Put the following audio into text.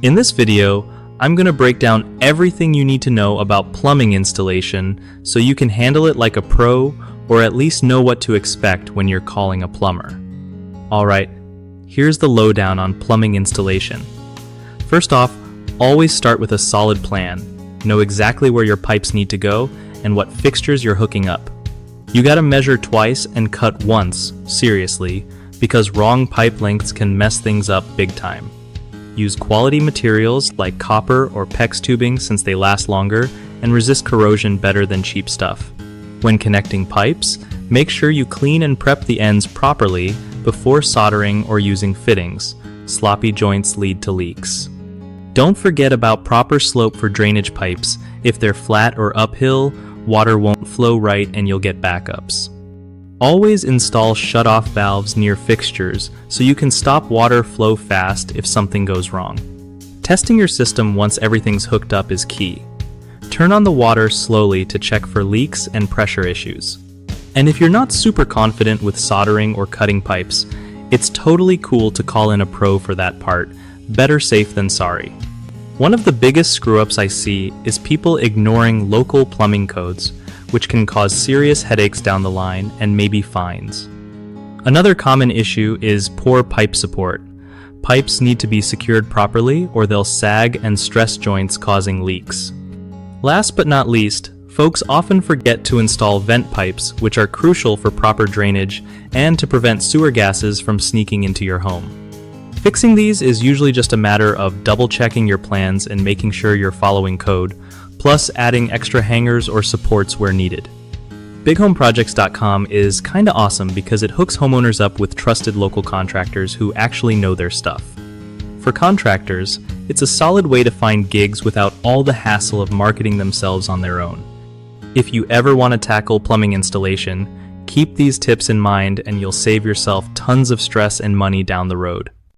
In this video, I'm going to break down everything you need to know about plumbing installation so you can handle it like a pro, or at least know what to expect when you're calling a plumber. Alright, here's the lowdown on plumbing installation. First off, always start with a solid plan. Know exactly where your pipes need to go and what fixtures you're hooking up. You gotta measure twice and cut once, seriously, because wrong pipe lengths can mess things up big time. Use quality materials like copper or PEX tubing since they last longer and resist corrosion better than cheap stuff. When connecting pipes, make sure you clean and prep the ends properly before soldering or using fittings. Sloppy joints lead to leaks. Don't forget about proper slope for drainage pipes. If they're flat or uphill, water won't flow right and you'll get backups. Always install shut-off valves near fixtures so you can stop water flow fast if something goes wrong. Testing your system once everything's hooked up is key. Turn on the water slowly to check for leaks and pressure issues. And if you're not super confident with soldering or cutting pipes, it's totally cool to call in a pro for that part. Better safe than sorry. One of the biggest screw-ups I see is people ignoring local plumbing codes, which can cause serious headaches down the line and maybe fines. Another common issue is poor pipe support. Pipes need to be secured properly or they'll sag and stress joints causing leaks. Last but not least, folks often forget to install vent pipes, which are crucial for proper drainage and to prevent sewer gases from sneaking into your home. Fixing these is usually just a matter of double-checking your plans and making sure you're following code, plus adding extra hangers or supports where needed. BigHomeProjects.com is kinda awesome because it hooks homeowners up with trusted local contractors who actually know their stuff. For contractors, it's a solid way to find gigs without all the hassle of marketing themselves on their own. If you ever want to tackle plumbing installation, keep these tips in mind and you'll save yourself tons of stress and money down the road.